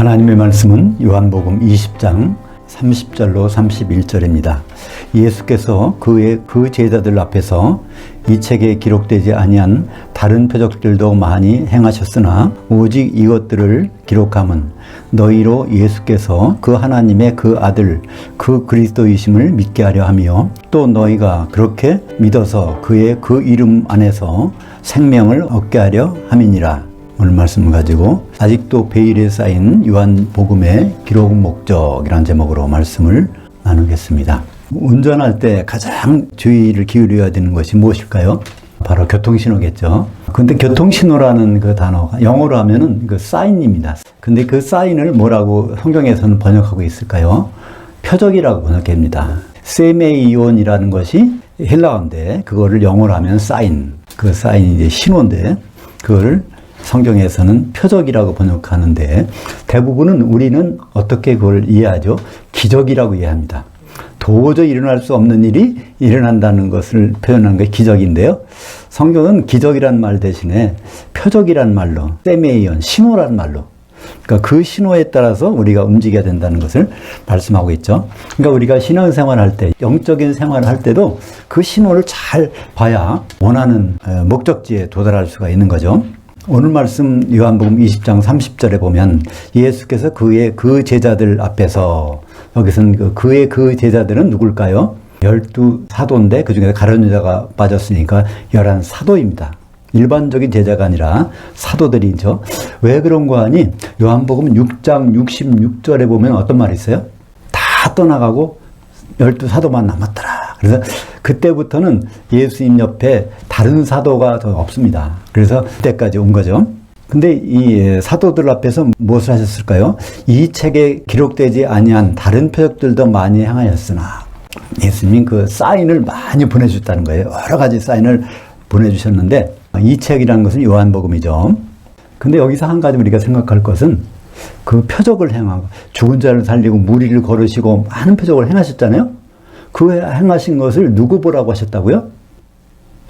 하나님의 말씀은 요한복음 20장 30절로 31절입니다. 예수께서 그 제자들 앞에서 이 책에 기록되지 아니한 다른 표적들도 많이 행하셨으나 오직 이것들을 기록함은 너희로 예수께서 그 하나님의 그 아들 그 그리스도이심을 믿게 하려 하며 또 너희가 그렇게 믿어서 그의 그 이름 안에서 생명을 얻게 하려 함이니라. 오늘 말씀을 가지고 아직도 베일에 쌓인 요한복음의 기록 목적이라는 제목으로 말씀을 나누겠습니다. 운전할 때 가장 주의를 기울여야 되는 것이 무엇일까요? 바로 교통신호겠죠. 근데 교통신호라는 그 단어가 영어로 하면은 그 사인입니다. 근데 그 사인을 뭐라고 성경에서는 번역하고 있을까요? 표적이라고 번역합니다. 세메이온이라는 것이 헬라어인데 그거를 영어로 하면 사인. 그 사인이 이제 신호인데 그거를 성경에서는 표적이라고 번역하는데 대부분은 우리는 어떻게 그걸 이해하죠? 기적이라고 이해합니다. 도저히 일어날 수 없는 일이 일어난다는 것을 표현한 게 기적인데요. 성경은 기적이란 말 대신에 표적이란 말로 세메이온, 신호란 말로 그러니까 그 신호에 따라서 우리가 움직여야 된다는 것을 말씀하고 있죠. 그러니까 우리가 신앙생활을 할 때, 영적인 생활을 할 때도 그 신호를 잘 봐야 원하는 목적지에 도달할 수가 있는 거죠. 오늘 말씀 요한복음 20장 30절에 보면 예수께서 그의 그 제자들 앞에서 여기서는 그의 그 제자들은 누굴까요? 12사도인데 그중에 가룟 유다가 빠졌으니까 11사도입니다. 일반적인 제자가 아니라 사도들이죠. 왜 그런 거 하니? 요한복음 6장 66절에 보면 어떤 말이 있어요? 다 떠나가고 12사도만 남았더라. 그래서 그때부터는 예수님 옆에 다른 사도가 더 없습니다. 그래서 그때까지 온 거죠. 근데 이 사도들 앞에서 무엇을 하셨을까요? 이 책에 기록되지 아니한 다른 표적들도 많이 행하였으나 예수님 그 사인을 많이 보내주셨다는 거예요. 여러 가지 사인을 보내주셨는데 이 책이라는 것은 요한복음이죠. 근데 여기서 한 가지 우리가 생각할 것은 그 표적을 행하고 죽은 자를 살리고 무리를 걸으시고 많은 표적을 행하셨잖아요. 그 행하신 것을 누구 보라고 하셨다고요?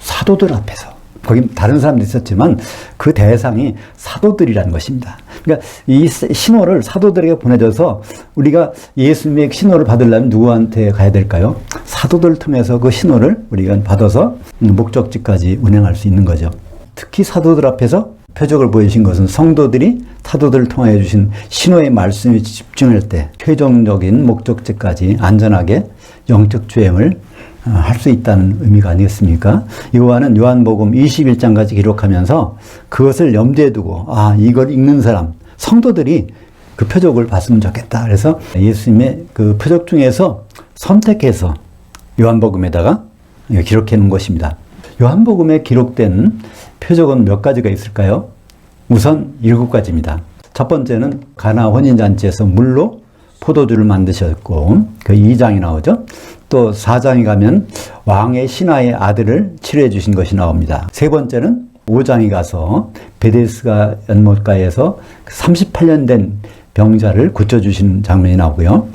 사도들 앞에서. 거기 다른 사람도 있었지만 그 대상이 사도들이라는 것입니다. 그러니까 이 신호를 사도들에게 보내줘서 우리가 예수님의 신호를 받으려면 누구한테 가야 될까요? 사도들 통해서 그 신호를 우리가 받아서 목적지까지 운행할 수 있는 거죠. 특히 사도들 앞에서 표적을 보이신 것은 성도들이 사도들을 통해 주신 신호의 말씀에 집중할 때 최종적인 목적지까지 안전하게 영적 주행을 할 수 있다는 의미가 아니겠습니까? 요한은 요한복음 21장까지 기록하면서 그것을 염두에 두고 이걸 읽는 사람, 성도들이 그 표적을 봤으면 좋겠다. 그래서 예수님의 그 표적 중에서 선택해서 요한복음에다가 기록해 놓은 것입니다. 요한복음에 기록된 표적은 몇 가지가 있을까요? 우선 7가지입니다. 첫 번째는 가나 혼인잔치에서 물로 포도주를 만드셨고 그 2장이 나오죠. 또 4장에 가면 왕의 신하의 아들을 치료해 주신 것이 나옵니다. 세 번째는 5장에 가서 베데스다 연못가에서 38년 된 병자를 고쳐주신 장면이 나오고요.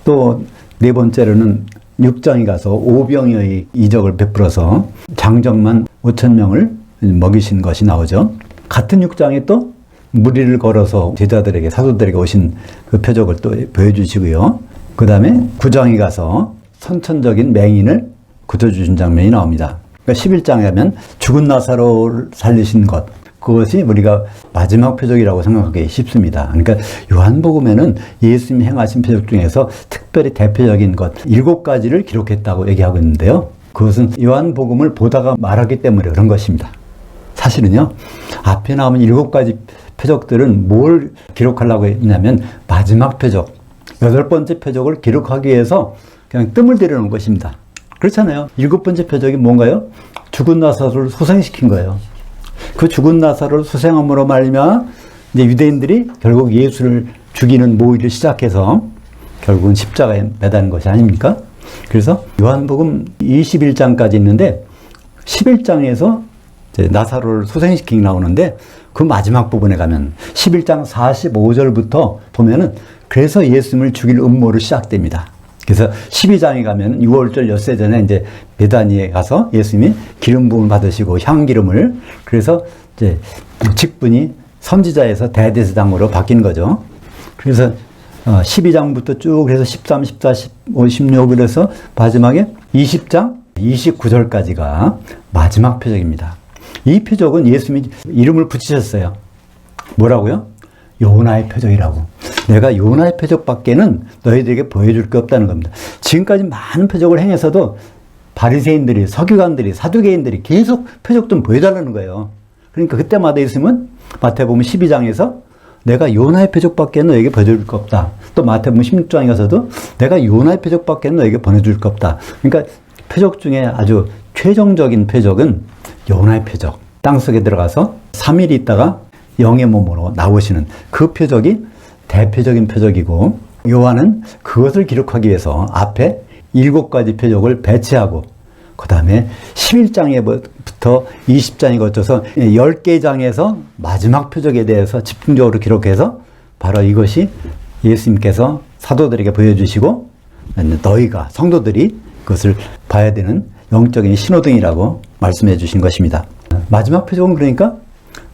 또 네 번째로는 6장에 가서 오병이어의 이적을 베풀어서 장정만 5,000명을 먹이신 것이 나오죠. 같은 6장에 또 무리를 걸어서 제자들에게 사도들에게 오신 그 표적을 또 보여주시고요. 그 다음에 9장에 가서 선천적인 맹인을 고쳐주신 장면이 나옵니다. 그러니까 11장에 가면 죽은 나사로를 살리신 것, 그것이 우리가 마지막 표적이라고 생각하기 쉽습니다. 그러니까 요한복음에는 예수님이 행하신 표적 중에서 특별히 대표적인 것 7가지를 기록했다고 얘기하고 있는데요. 그것은 요한복음을 보다가 말하기 때문에 그런 것입니다. 사실은요, 앞에 나오면 7가지 표적들은 뭘 기록하려고 했냐면 마지막 표적, 8번째 표적을 기록하기 위해서 그냥 뜸을 들여놓은 것입니다. 그렇잖아요. 7번째 표적이 뭔가요? 죽은 나사로를 소생시킨 거예요. 그 죽은 나사로를 소생함으로 말미암아 이제 유대인들이 결국 예수를 죽이는 모의를 시작해서 결국은 십자가에 매다는 것이 아닙니까? 그래서 요한복음 21장까지 있는데 11장에서 이제 나사로를 소생시키기 나오는데 그 마지막 부분에 가면 11장 45절부터 보면은 그래서 예수님을 죽일 음모를 시작됩니다. 그래서 12장에 가면 6월절 엿새 전에 이제 베다니에 가서 예수님이 기름 부음을 받으시고 향기름을 그래서 이제 직분이 선지자에서 대제사장으로 바뀐 거죠. 그래서 12장부터 쭉 해서 13, 14, 15, 16 그래서 마지막에 20장 29절까지가 마지막 표적입니다. 이 표적은 예수님이 이름을 붙이셨어요. 뭐라고요? 요나의 표적이라고. 내가 요나의 표적밖에는 너희들에게 보여줄 게 없다는 겁니다. 지금까지 많은 표적을 행해서도 바리새인들이, 서기관들이, 사두개인들이 계속 표적 좀 보여달라는 거예요. 그러니까 그때마다 예수님은 마태복음 12장에서 내가 요나의 표적밖에 너에게 보여줄 거 없다. 또 마태복음 16장에 가서도 내가 요나의 표적밖에 너에게 보내줄 거 없다. 그러니까 표적 중에 아주 최종적인 표적은 요나의 표적. 땅속에 들어가서 3일 있다가 영의 몸으로 나오시는 그 표적이 대표적인 표적이고, 요한은 그것을 기록하기 위해서 앞에 7가지 표적을 배치하고 그 다음에 11장부터 20장에 거쳐서 10개 장에서 마지막 표적에 대해서 집중적으로 기록해서 바로 이것이 예수님께서 사도들에게 보여주시고 너희가 성도들이 그것을 봐야 되는 영적인 신호등이라고 말씀해 주신 것입니다. 마지막 표적은 그러니까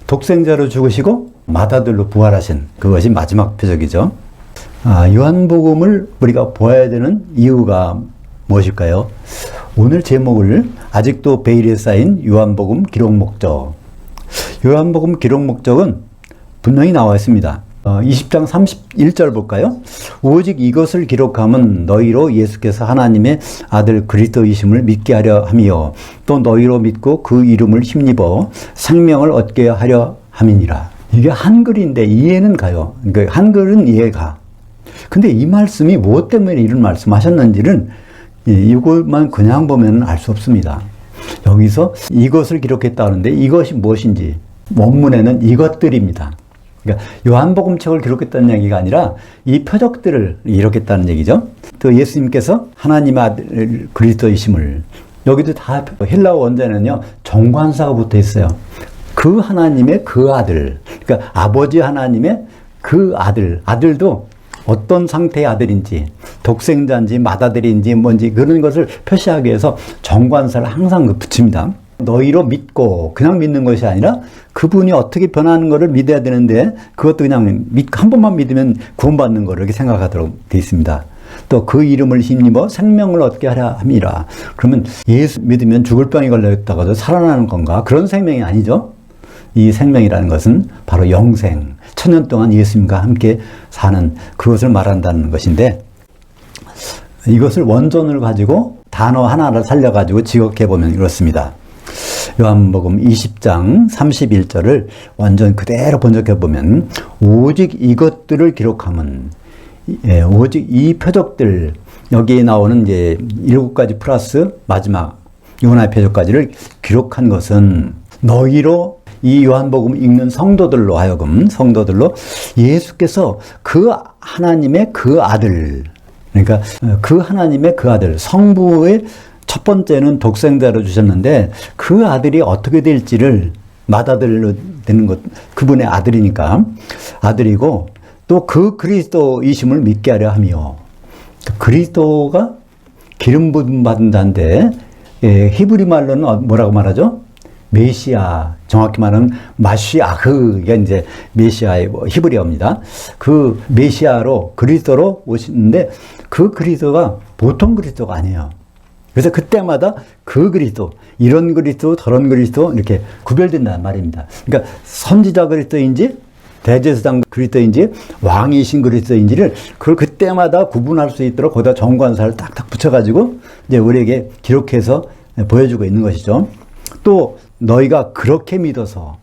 독생자로 죽으시고 맏아들로 부활하신 그것이 마지막 표적이죠. 요한복음을 우리가 보아야 되는 이유가 무엇일까요? 오늘 제목을 아직도 베일에 쌓인 요한복음 기록 목적. 요한복음 기록 목적은 분명히 나와 있습니다. 20장 31절 볼까요? 오직 이것을 기록함은 너희로 예수께서 하나님의 아들 그리스도이심을 믿게 하려 함이요 또 너희로 믿고 그 이름을 힘입어 생명을 얻게 하려 함이니라. 이게 한글인데 이해는 가요. 그러니까 한글은 이해가. 근데 이 말씀이 무엇 때문에 이런 말씀하셨는지는 이것만 그냥 보면 알 수 없습니다. 여기서 이것을 기록했다는데 이것이 무엇인지 원문에는 이것들입니다. 그러니까 요한복음책을 기록했다는 얘기가 아니라 이 표적들을 기록했다는 얘기죠. 또 예수님께서 하나님의 아들 그리스도이심을, 여기도 다 헬라어 원제는요 정관사가 붙어 있어요. 그 하나님의 그 아들, 그러니까 아버지 하나님의 그 아들, 아들도 어떤 상태의 아들인지, 독생자인지 맏아들인지 뭔지 그런 것을 표시하기 위해서 정관사를 항상 붙입니다. 너희로 믿고 그냥 믿는 것이 아니라 그분이 어떻게 변하는 것을 믿어야 되는데 그것도 그냥 한 번만 믿으면 구원받는 것을 이렇게 생각하도록 되어 있습니다. 또 그 이름을 힘입어 생명을 얻게 하려 함이라. 그러면 예수 믿으면 죽을 병이 걸렸다가도 살아나는 건가? 그런 생명이 아니죠. 이 생명이라는 것은 바로 영생, 천년 동안 예수님과 함께 사는 그것을 말한다는 것인데, 이것을 원전을 가지고 단어 하나를 살려가지고 지역해보면 이렇습니다. 요한복음 20장 31절을 완전 그대로 번역해보면 오직 이것들을 기록함은, 오직 이 표적들, 여기에 나오는 이제 7가지 플러스 마지막 요나의 표적까지를 기록한 것은 너희로, 이 요한복음 읽는 성도들로 하여금, 성도들로 예수께서 그 하나님의 그 아들, 그러니까 그 하나님의 그 아들, 성부의 첫 번째는 독생자로 주셨는데 그 아들이 어떻게 될지를, 맏아들로 되는 것, 그분의 아들이니까 아들이고, 또 그 그리스도이심을 믿게 하려 하며, 그리스도가 기름 부음 받은 자인데 히브리 말로는 뭐라고 말하죠? 메시아, 정확히 말하면 마시아흐가 이제 메시아의 히브리어입니다. 그 메시아로, 그리스도로 오시는데 그 그리스도가 보통 그리스도가 아니에요. 그래서 그때마다 그 그리스도, 이런 그리스도, 저런 그리스도 이렇게 구별된다는 말입니다. 그러니까 선지자 그리스도인지 대제사장 그리스도인지 왕이신 그리스도인지를 그걸 그때마다 구분할 수 있도록 거기다 정관사를 딱딱 붙여가지고 이제 우리에게 기록해서 보여주고 있는 것이죠. 또 너희가 그렇게 믿어서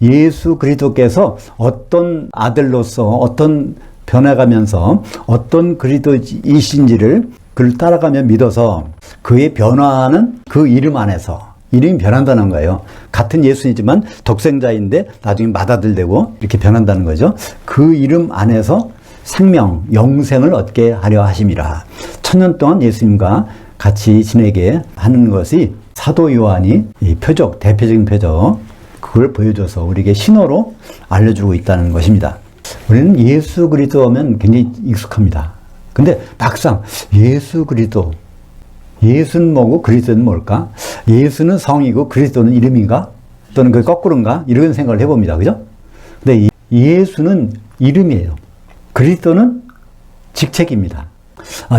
예수 그리스도께서 어떤 아들로서 어떤 변해가면서 어떤 그리스도이신지를 그를 따라가며 믿어서 그의 변화하는 그 이름 안에서, 이름이 변한다는 거예요. 같은 예수이지만 독생자인데 나중에 맏아들 되고 이렇게 변한다는 거죠. 그 이름 안에서 생명, 영생을 얻게 하려 하심이라. 천년 동안 예수님과 같이 지내게 하는 것이 사도 요한이 이 표적, 대표적인 표적, 그걸 보여줘서 우리에게 신호로 알려주고 있다는 것입니다. 우리는 예수 그리스도 하면 굉장히 익숙합니다. 근데 막상 예수 그리스도, 예수는 뭐고 그리스도는 뭘까? 예수는 성이고 그리스도는 이름인가? 또는 그 거꾸로인가? 이런 생각을 해봅니다. 그죠? 근데 예수는 이름이에요. 그리스도는 직책입니다.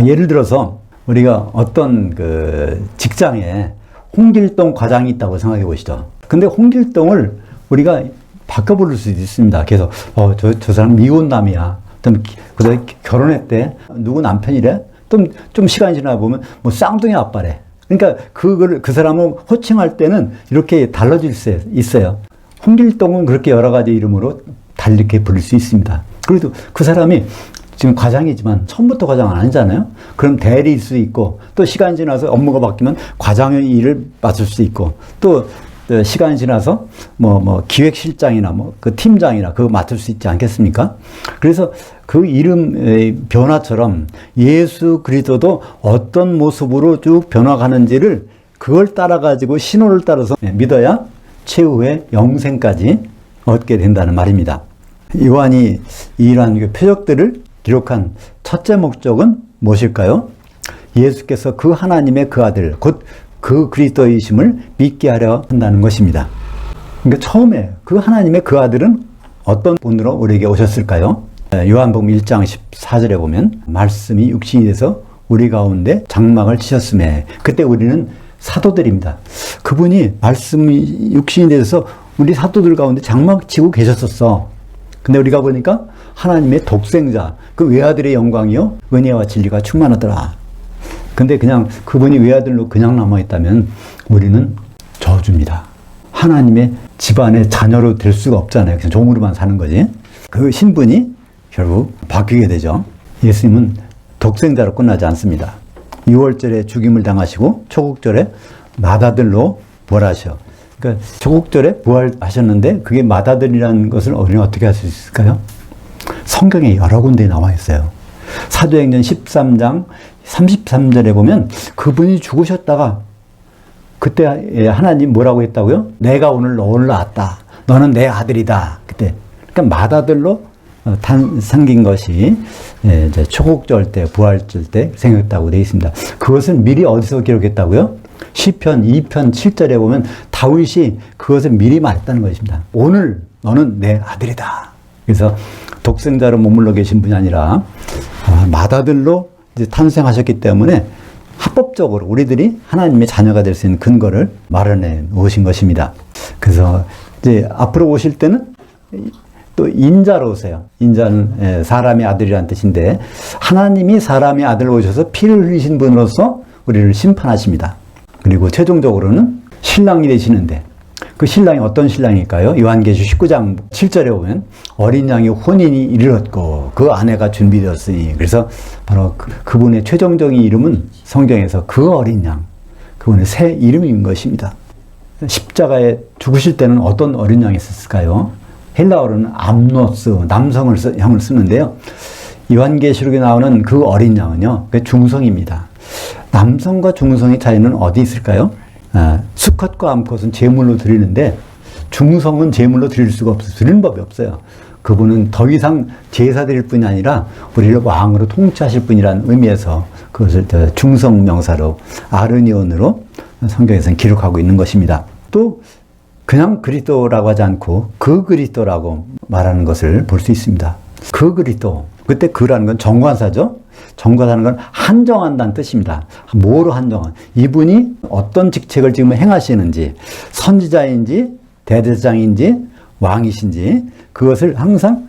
예를 들어서 우리가 어떤 그 직장에 홍길동 과장이 있다고 생각해 보시죠. 근데 홍길동을 우리가 바꿔 부를 수도 있습니다. 그래서 저 사람 미혼남이야. 그다음에 결혼했대. 누구 남편이래? 좀 시간이 지나 보면 뭐 쌍둥이 아빠래. 그러니까 그 사람을 호칭할 때는 이렇게 달라질 수 있어요. 홍길동은 그렇게 여러 가지 이름으로 다르게 부를 수 있습니다. 그래도 그 사람이 지금 과장이지만 처음부터 과장 아니잖아요. 그럼 대리일 수 있고, 또 시간이 지나서 업무가 바뀌면 과장의 일을 맡을 수 있고, 또 시간이 지나서 기획실장이나 그 팀장이나 그거 맡을 수 있지 않겠습니까? 그래서 그 이름의 변화처럼 예수 그리스도도 어떤 모습으로 쭉 변화가는지를 그걸 따라가지고 신호를 따라서 믿어야 최후의 영생까지 얻게 된다는 말입니다. 요한이 이러한 표적들을 기록한 첫째 목적은 무엇일까요? 예수께서 그 하나님의 그 아들, 곧 그 그리스도이심을 믿게 하려 한다는 것입니다. 그러니까 처음에 그 하나님의 그 아들은 어떤 분으로 우리에게 오셨을까요? 요한복음 1장 14절에 보면 말씀이 육신이 돼서 우리 가운데 장막을 치셨음에, 그때 우리는 사도들입니다. 그분이 말씀이 육신이 돼서 우리 사도들 가운데 장막 치고 계셨었어. 근데 우리가 보니까 하나님의 독생자, 그 외아들의 영광이요 은혜와 진리가 충만하더라. 근데 그냥 그분이 외아들로 그냥 남아있다면 우리는 저주입니다. 하나님의 집안의 자녀로 될 수가 없잖아요. 그냥 종으로만 사는 거지. 그 신분이 결국 바뀌게 되죠. 예수님은 독생자로 끝나지 않습니다. 6월절에 죽임을 당하시고 초국절에 맏아들로 부활하셔. 그러니까 초국절에 부활하셨는데 그게 맏아들이라는 것을 우리는 어떻게 할 수 있을까요? 성경에 여러 군데 나와 있어요. 사도행전 13장 33절에 보면 그분이 죽으셨다가 그때 하나님 뭐라고 했다고요? 내가 오늘 너를 낳았다. 너는 내 아들이다. 그때. 그러니까 맏아들로 생긴 것이 이제 초국절 때, 부활절 때 생겼다고 되어 있습니다. 그것을 미리 어디서 기록했다고요? 시편 2편 7절에 보면 다윗이 그것을 미리 말했다는 것입니다. 오늘 너는 내 아들이다. 그래서 독생자로 머물러 계신 분이 아니라 맏아들로 이제 탄생하셨기 때문에 합법적으로 우리들이 하나님의 자녀가 될 수 있는 근거를 마련해 놓으신 것입니다. 그래서 이제 앞으로 오실 때는 또 인자로 오세요. 인자는 사람의 아들이라는 뜻인데 하나님이 사람의 아들로 오셔서 피를 흘리신 분으로서 우리를 심판하십니다. 그리고 최종적으로는 신랑이 되시는데 그 신랑이 어떤 신랑일까요? 요한계시 19장 7절에 보면 어린 양의 혼인이 이르렀고 그 아내가 준비되었으니, 그래서 바로 그분의 최종적인 이름은 성경에서 그 어린 양, 그분의 새 이름인 것입니다. 십자가에 죽으실 때는 어떤 어린 양이 있었을까요? 헬라어로는 암노스, 남성을 쓰는데요. 요한계시록에 나오는 그 어린 양은요, 중성입니다. 남성과 중성의 차이는 어디 있을까요? 수컷과 암컷은 제물로 드리는데 중성은 제물로 드릴 수가 없어요. 드리는 법이 없어요. 그분은 더 이상 제사 드릴 뿐이 아니라 우리를 왕으로 통치하실 분이라는 의미에서 그것을 중성 명사로 아르니온으로 성경에서는 기록하고 있는 것입니다. 또 그냥 그리스도라고 하지 않고 그 그리스도라고 말하는 것을 볼 수 있습니다. 그 그리스도, 그때 그라는 건 정관사죠. 정관사는 건 한정한다는 뜻입니다. 뭐로 한정한? 이분이 어떤 직책을 지금 행하시는지, 선지자인지 대제사장인지 왕이신지, 그것을 항상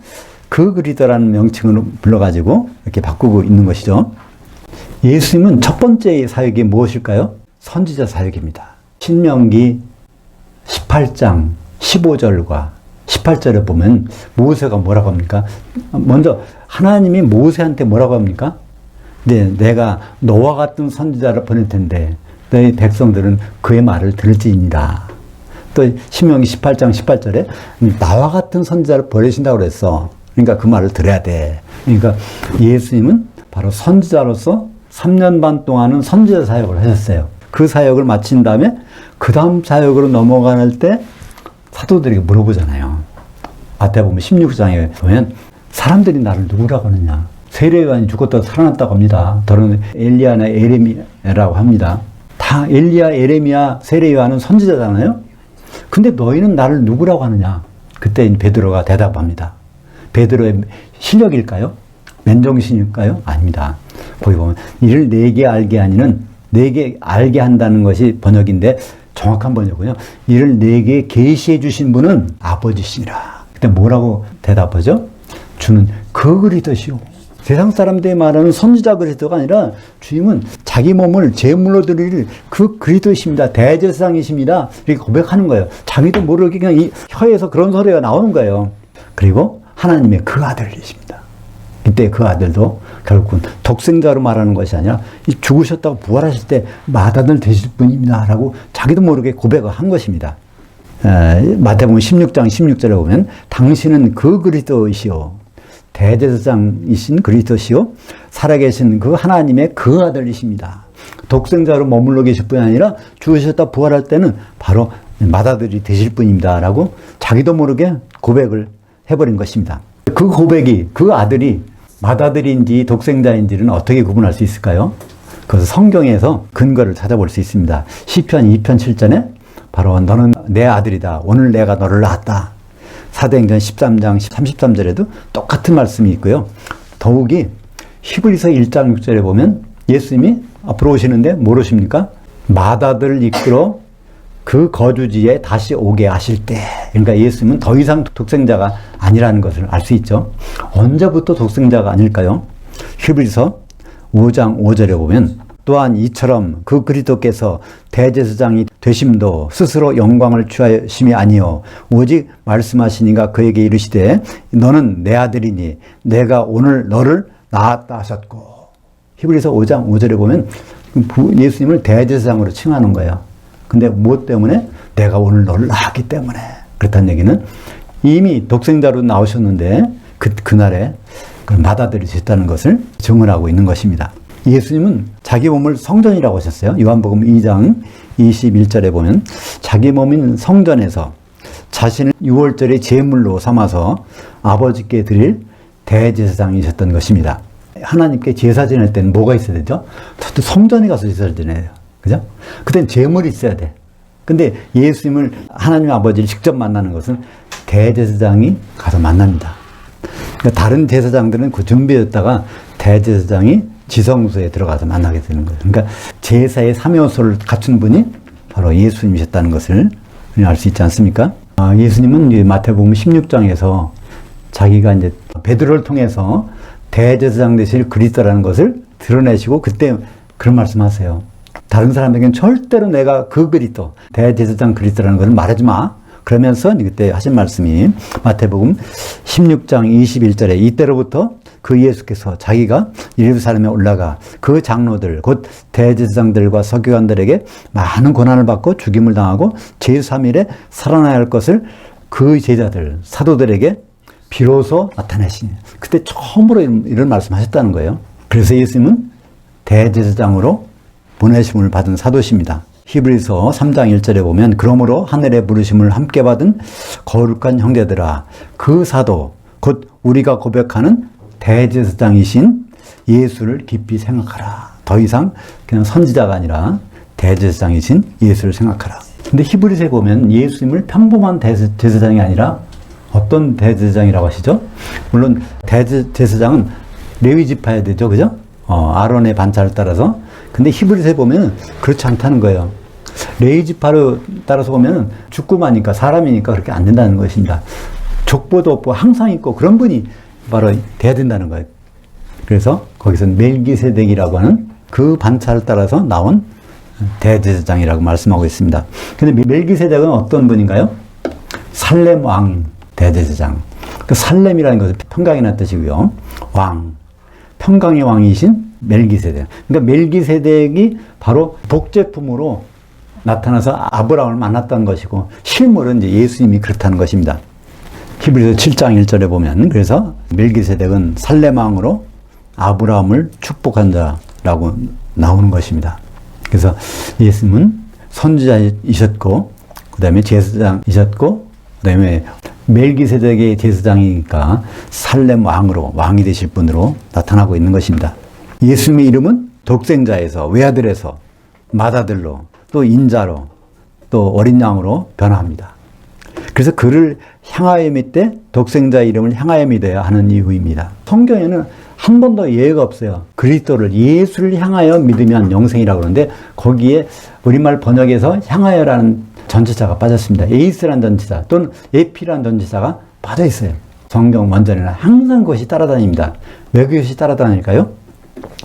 그 그리스도라는 명칭으로 불러가지고 이렇게 바꾸고 있는 것이죠. 예수님은 첫 번째 사역이 무엇일까요? 선지자 사역입니다. 신명기 18장 15절과 18절에 보면 모세가 뭐라고 합니까? 먼저 하나님이 모세한테 뭐라고 합니까? 네, 내가 너와 같은 선지자를 보낼 텐데 너희 백성들은 그의 말을 들을지니라. 또 신명기 18장 18절에 나와 같은 선지자를 보내신다고 그랬어. 그러니까 그 말을 들어야 돼. 그러니까 예수님은 바로 선지자로서 3년 반 동안은 선지자 사역을 하셨어요. 그 사역을 마친 다음에 그 다음 사역으로 넘어갈 때 사도들에게 물어보잖아요. 마태복음 16장에 보면 사람들이 나를 누구라고 하느냐. 세례요한이 죽었다가 살아났다고 합니다. 더러는 엘리야나 에레미야라고 합니다. 다 엘리야, 에레미야, 세례요한은 선지자잖아요. 근데 너희는 나를 누구라고 하느냐. 그때 베드로가 대답합니다. 베드로의 실력일까요? 맨정신일까요? 아닙니다. 거기 보면 이를 내게 알게 하니는 내게 알게 한다는 것이 번역인데 정확한 번역은요. 이를 내게 계시해 주신 분은 아버지시니라. 그때 뭐라고 대답하죠? 주는 그 그리스도시오. 세상 사람들이 말하는 선지자 그리스도가 아니라 주님은 자기 몸을 제물로 드릴 그 그리스도이십니다. 대제사장이십니다. 이렇게 고백하는 거예요. 자기도 모르게 그냥 이 혀에서 그런 소리가 나오는 거예요. 그리고 하나님의 그 아들이십니다. 이때 그 아들도 결국은 독생자로 말하는 것이 아니라 죽으셨다고 부활하실 때 맏아들 되실 분입니다. 라고 자기도 모르게 고백을 한 것입니다. 마태복음 16장 16절에 보면 당신은 그 그리스도이시오. 대제사장이신 그리스도시요 살아계신 그 하나님의 그 아들이십니다. 독생자로 머물러 계실 뿐이 아니라 죽으셨다 부활할 때는 바로 맏아들이 되실 분입니다. 라고 자기도 모르게 고백을 해버린 것입니다. 그 고백이 그 아들이 맏아들인지 독생자인지는 어떻게 구분할 수 있을까요? 그것은 성경에서 근거를 찾아볼 수 있습니다. 시편 2편 7절에 바로 너는 내 아들이다. 오늘 내가 너를 낳았다. 사도행전 13장 33절에도 똑같은 말씀이 있고요. 더욱이 히브리서 1장 6절에 보면 예수님이 앞으로 오시는데 뭘 오십니까? 맏아들을 이끌어 그 거주지에 다시 오게 하실 때, 그러니까 예수님은 더 이상 독생자가 아니라는 것을 알 수 있죠. 언제부터 독생자가 아닐까요? 히브리서 5장 5절에 보면 또한 이처럼 그 그리스도께서 대제사장이 되심도 스스로 영광을 취하심이 아니요 오직 말씀하시니가 그에게 이르시되 너는 내 아들이니 내가 오늘 너를 낳았다 하셨고. 히브리서 5장 5절에 보면 예수님을 대제사장으로 칭하는 거예요. 근데 무엇 때문에? 내가 오늘 너를 낳았기 때문에. 그렇다는 얘기는 이미 독생자로 나오셨는데 그날에 맏아들이 됐다는 것을 증언하고 있는 것입니다. 예수님은 자기 몸을 성전이라고 하셨어요. 요한복음 2장 21절에 보면 자기 몸인 성전에서 자신을 유월절의 제물로 삼아서 아버지께 드릴 대제사장이셨던 것입니다. 하나님께 제사 지낼 때는 뭐가 있어야 되죠? 성전에 가서 제사를 지내요. 그죠? 그땐 제물이 있어야 돼. 근데 예수님을 하나님 아버지를 직접 만나는 것은 대제사장이 가서 만납니다. 그러니까 다른 제사장들은 그 준비했다가 대제사장이 지성소에 들어가서 만나게 되는 거예요. 그러니까 제사의 3요소를 갖춘 분이 바로 예수님이셨다는 것을 알 수 있지 않습니까? 예수님은 마태복음 16장에서 자기가 이제 베드로를 통해서 대제사장 되실 그리스도라는 것을 드러내시고 그때 그런 말씀하세요. 다른 사람에게는 절대로 내가 그 그리스도, 대제사장 그리스도라는 것을 말하지 마. 그러면서 그때 하신 말씀이 마태복음 16장 21절에 이때로부터 그 예수께서 자기가 예루살렘에 올라가 그 장로들 곧 대제사장들과 서기관들에게 많은 고난을 받고 죽임을 당하고 제3일에 살아나야 할 것을 그 제자들 사도들에게 비로소 나타내시니 그때 처음으로 이런 말씀하셨다는 거예요. 그래서 예수님은 대제사장으로 보내심을 받은 사도십니다. 히브리서 3장 1절에 보면 그러므로 하늘의 부르심을 함께 받은 거룩한 형제들아 그 사도 곧 우리가 고백하는 대제사장이신 예수를 깊이 생각하라. 더 이상 그냥 선지자가 아니라 대제사장이신 예수를 생각하라. 근데 히브리서에 보면 예수님을 평범한 대제사장이 아니라 어떤 대제사장이라고 하시죠? 물론 대제사장은 레위 지파야 되죠. 그죠? 아론의 반차를 따라서. 근데 히브리서에 보면 그렇지 않다는 거예요. 레위 지파로 따라서 보면 죽고마니까 사람이니까 그렇게 안 된다는 것입니다. 족보도 없고 항상 있고 그런 분이 바로 돼야 된다는 거예요. 그래서 거기서 멜기세덱이라고 하는 그 반차를 따라서 나온 대제사장이라고 말씀하고 있습니다. 근데 멜기세덱은 어떤 분인가요? 살렘 왕 대제사장. 그 살렘이라는 것은 평강이라는 뜻이고요. 왕. 평강의 왕이신 멜기세덱. 그러니까 멜기세덱이 바로 복제품으로 나타나서 아브라함을 만났다는 것이고 실물은 이제 예수님이 그렇다는 것입니다. 히브리서 7장 1절에 보면 그래서 멜기세덱은 살렘 왕으로 아브라함을 축복한 자라고 나오는 것입니다. 그래서 예수님은 선지자이셨고 그 다음에 제사장이셨고 그 다음에 멜기세덱의 제사장이니까 살렘 왕으로 왕이 되실 분으로 나타나고 있는 것입니다. 예수님의 이름은 독생자에서 외아들에서 맏아들로 또 인자로 또 어린 양으로 변화합니다. 그래서 그를 향하여 믿되 독생자의 이름을 향하여 믿어야 하는 이유입니다. 성경에는 한 번도 예외가 없어요. 그리스도를, 예수를 향하여 믿으면 영생이라고 그러는데 거기에 우리말 번역에서 향하여라는 전치사가 빠졌습니다. 에이스라는 전치사 또는 에피라는 전치사가 빠져 있어요. 성경 원전에는 항상 그것이 따라다닙니다. 왜 그것이 따라다닐까요?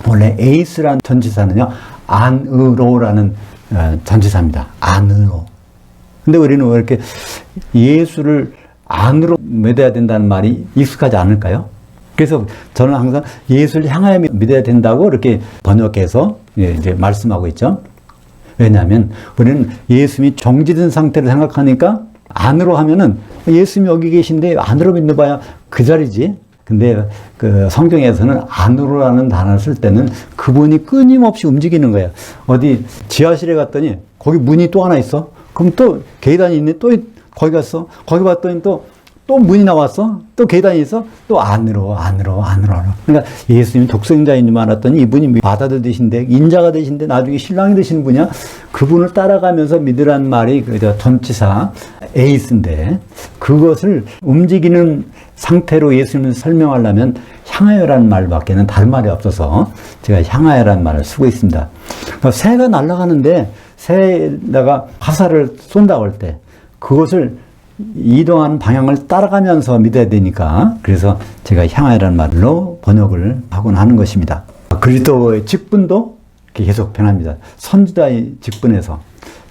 원래 에이스라는 전치사는요, 안으로라는 전치사입니다. 안으로. 근데 우리는 왜 이렇게 예수를 안으로 믿어야 된다는 말이 익숙하지 않을까요? 그래서 저는 항상 예수를 향하여 믿어야 된다고 이렇게 번역해서 이제 말씀하고 있죠. 왜냐하면 우리는 예수님이 정지된 상태를 생각하니까 안으로 하면은 예수님이 여기 계신데 안으로 믿어봐야 그 자리지. 근데 그 성경에서는 안으로라는 단어를 쓸 때는 그분이 끊임없이 움직이는 거예요. 어디 지하실에 갔더니 거기 문이 또 하나 있어. 그럼 또 계단이 있네. 또 거기 갔어. 거기 봤더니 또 문이 나왔어. 또 계단이 있어. 또 안으로. 그러니까 예수님이 독생자인 줄 알았더니 이분이 아들 되신데, 인자가 되신데, 나중에 신랑이 되시는 분이야. 그분을 따라가면서 믿으란 말이 그 전치사 에이스인데, 그것을 움직이는 상태로 예수님을 설명하려면 향하여라는 말밖에는 다른 말이 없어서 제가 향하여라는 말을 쓰고 있습니다. 그러니까 새가 날아가는데 새에다가 화살을 쏜다고 할 때 그것을 이동하는 방향을 따라가면서 믿어야 되니까, 그래서 제가 향하여라는 말로 번역을 하곤 하는 것입니다. 그리스도의 직분도 계속 변합니다. 선지자의 직분에서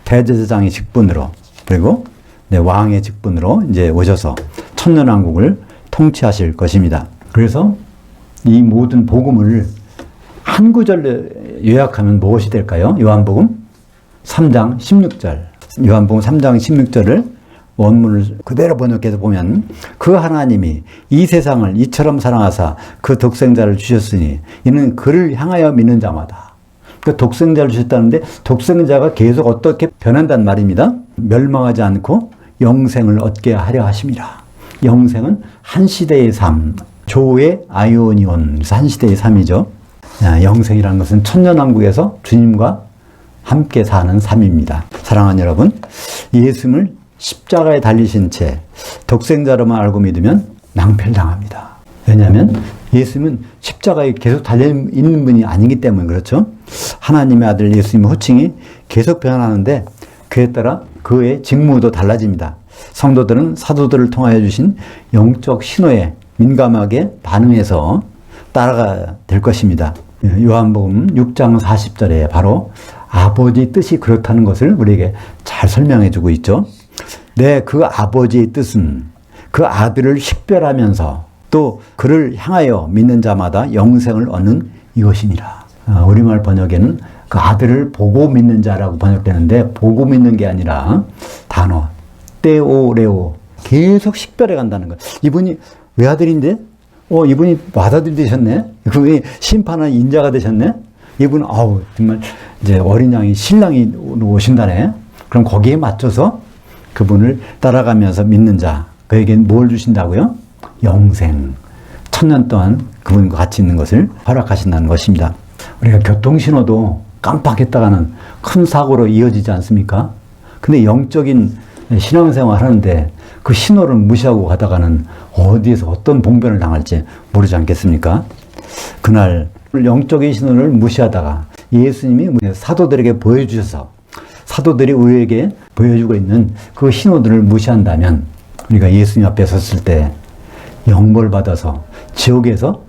대제사장의 직분으로, 그리고 왕의 직분으로 이제 오셔서 천년왕국을 통치하실 것입니다. 그래서 이 모든 복음을 한 구절로 요약하면 무엇이 될까요? 요한복음 3장 16절. 요한복음 3장 16절을 원문을 그대로 번역해서 보면, 그 하나님이 이 세상을 이처럼 사랑하사 그 독생자를 주셨으니 이는 그를 향하여 믿는 자마다. 그 독생자를 주셨다는데 독생자가 계속 어떻게 변한단 말입니다. 멸망하지 않고 영생을 얻게 하려 하심이라. 영생은 한 시대의 삶, 조의 아이오니온, 한 시대의 삶이죠. 영생이라는 것은 천년왕국에서 주님과 함께 사는 삶입니다. 사랑하는 여러분, 예수님을 십자가에 달리신 채 독생자로만 알고 믿으면 낭패당합니다. 왜냐하면 예수님은 십자가에 계속 달려있는 분이 아니기 때문에 그렇죠. 하나님의 아들 예수님의 호칭이 계속 변하는데 그에 따라 그의 직무도 달라집니다. 성도들은 사도들을 통하여 주신 영적 신호에 민감하게 반응해서 따라가야 될 것입니다. 요한복음 6장 40절에 바로 아버지 뜻이 그렇다는 것을 우리에게 잘 설명해 주고 있죠. 그 아버지의 뜻은 그 아들을 식별하면서 또 그를 향하여 믿는 자마다 영생을 얻는 이것이니라. 우리말 번역에는 그 아들을 보고 믿는 자라고 번역되는데, 보고 믿는 게 아니라 단어 떼오레오, 계속 식별해 간다는 것. 이분이 외아들인데 이분이 맏아들이 되셨네. 그분이 심판한 인자가 되셨네. 이분은 정말 이제 어린 양이 신랑이 오신다네. 그럼 거기에 맞춰서 그분을 따라가면서 믿는 자, 그에게 뭘 주신다고요? 영생. 1000년 동안 그분과 같이 있는 것을 허락하신다는 것입니다. 우리가 교통신호도 깜빡했다가는 큰 사고로 이어지지 않습니까? 근데 영적인 신앙생활 하는데 그 신호를 무시하고 가다가는 어디에서 어떤 봉변을 당할지 모르지 않겠습니까? 그날 영적인 신호를 무시하다가 예수님이 사도들에게 보여주셔서 사도들이 우리에게 보여주고 있는 그 신호들을 무시한다면 우리가 예수님 앞에 섰을 때 영벌 받아서 지옥에서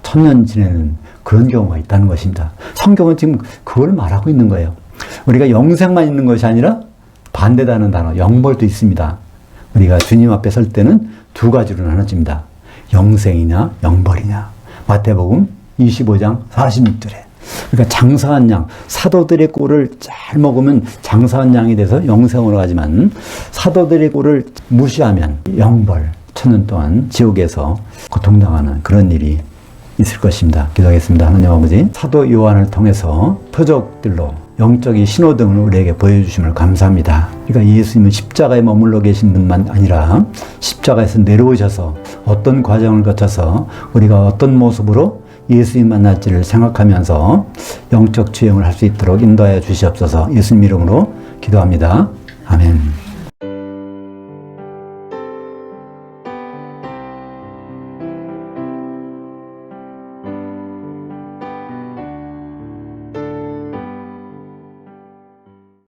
천년 지내는 그런 경우가 있다는 것입니다. 성경은 지금 그걸 말하고 있는 거예요. 우리가 영생만 있는 것이 아니라 반대다는 단어 영벌도 있습니다. 우리가 주님 앞에 설 때는 두 가지로 나눠집니다. 영생이냐 영벌이냐. 마태복음 25장 46절에. 그러니까 장사한 양, 사도들의 꼴을 잘 먹으면 장사한 양이 돼서 영생으로 가지만 사도들의 꼴을 무시하면 영벌, 천년 동안 지옥에서 고통당하는 그런 일이 있을 것입니다. 기도하겠습니다. 하나님 아버지, 사도 요한을 통해서 표적들로 영적인 신호등을 우리에게 보여주심을 감사합니다. 그러니까 예수님은 십자가에 머물러 계신 분만 아니라 십자가에서 내려오셔서 어떤 과정을 거쳐서 우리가 어떤 모습으로 예수님 만날지를 생각하면서 영적 주행을 할 수 있도록 인도하여 주시옵소서. 예수님 이름으로 기도합니다. 아멘.